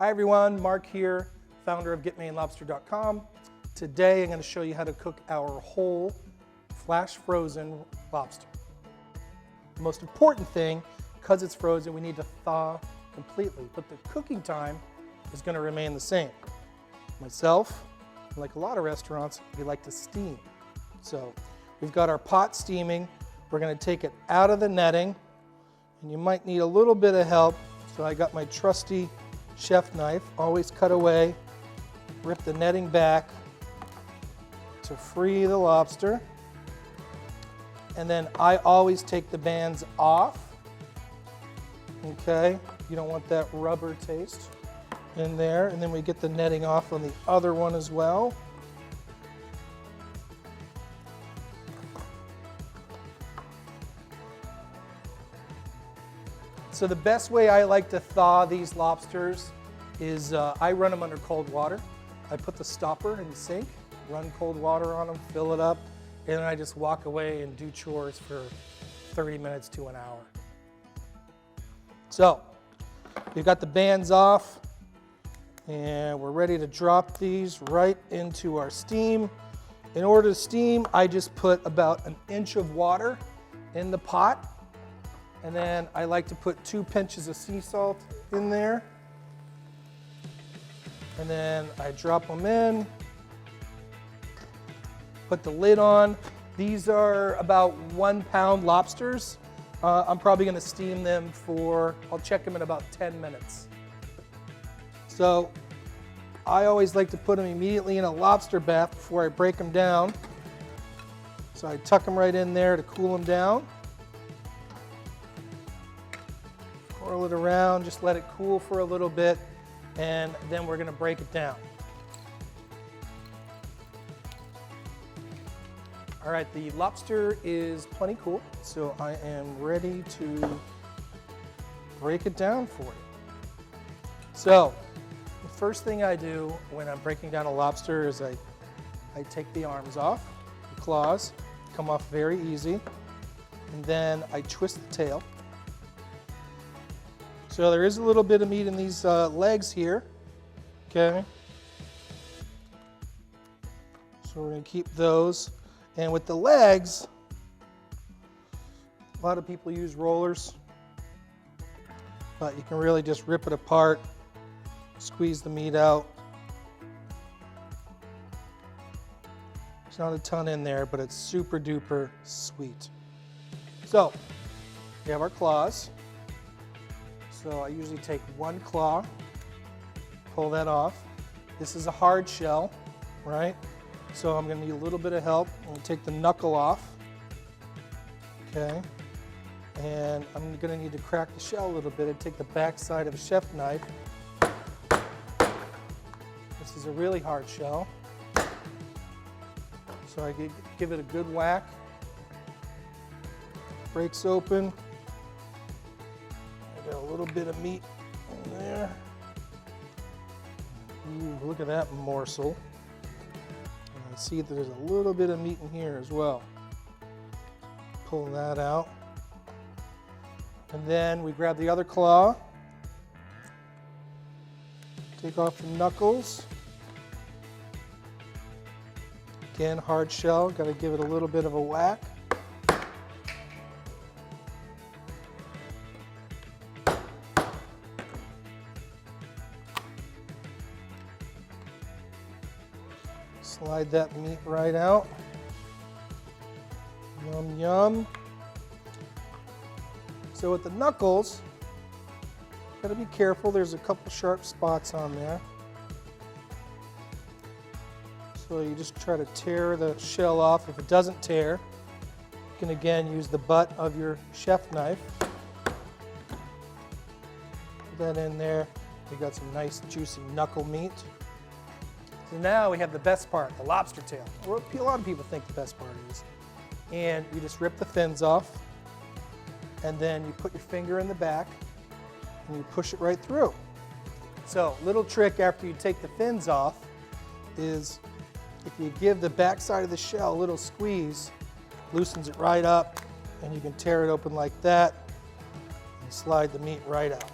Hi everyone, Mark here, founder of GetMaineLobster.com. Today I'm going to show you how to cook our whole flash frozen lobster. The most important thing, because it's frozen, we need to thaw completely, but the cooking time is going to remain the same. Myself, like a lot of restaurants, we like to steam. So we've got our pot steaming. We're going to take it out of the netting, and you might need a little bit of help. So I got my trusty chef knife, always cut away, rip the netting back to free the lobster. And then I always take the bands off, okay? You don't want that rubber taste in there. And then we get the netting off on the other one as well. So the best way I like to thaw these lobsters is I run them under cold water. I put the stopper in the sink, run cold water on them, fill it up, and then I just walk away and do chores for 30 minutes to an hour. So we've got the bands off, and we're ready to drop these right into our steam. In order to steam, I just put about an inch of water in the pot. And then I like to put 2 pinches of sea salt in there. And then I drop them in, put the lid on. These are about 1 pound lobsters. I'm probably gonna steam them for, I'll check them in about 10 minutes. So I always like to put them immediately in a lobster bath before I break them down. So I tuck them right in there to cool them down. Swirl it around, just let it cool for a little bit, and then we're going to break it down. All right, the lobster is plenty cool, so I am ready to break it down for you. So the first thing I do when I'm breaking down a lobster is I take the arms off, the claws come off very easy, and then I twist the tail. So there is a little bit of meat in these legs here, okay? So we're gonna keep those. And with the legs, a lot of people use rollers, but you can really just rip it apart, squeeze the meat out. There's not a ton in there, but it's super duper sweet. So we have our claws. So I usually take 1 claw, pull that off. This is a hard shell, right? So I'm gonna need a little bit of help. I'm gonna take the knuckle off, okay? And I'm gonna need to crack the shell a little bit and take the back side of a chef knife. This is a really hard shell. So I give it a good whack. Breaks open. Got a little bit of meat in there. Ooh, look at that morsel. And I see that there's a little bit of meat in here as well. Pull that out. And then we grab the other claw. Take off the knuckles. Again, hard shell, got to give it a little bit of a whack. Slide that meat right out. Yum, yum. So with the knuckles, gotta be careful. There's a couple sharp spots on there. So you just try to tear the shell off. If it doesn't tear, you can again use the butt of your chef knife. Put that in there. We got some nice juicy knuckle meat. So now we have the best part, the lobster tail. Or a lot of people think the best part is. And you just rip the fins off, and then you put your finger in the back, and you push it right through. So, little trick after you take the fins off is if you give the back side of the shell a little squeeze, loosens it right up, and you can tear it open like that and slide the meat right out.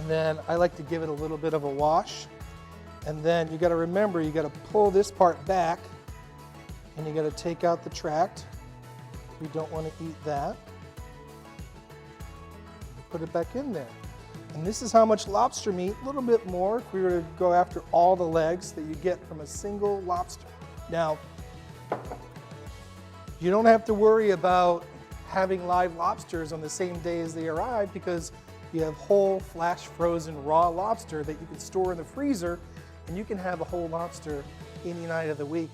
And then I like to give it a little bit of a wash. And then you got to remember, you got to pull this part back and you got to take out the tract. We don't want to eat that. Put it back in there. And this is how much lobster meat, a little bit more if we were to go after all the legs that you get from a single lobster. Now, you don't have to worry about having live lobsters on the same day as they arrive because you have whole, flash frozen, raw lobster that you can store in the freezer, and you can have a whole lobster any night of the week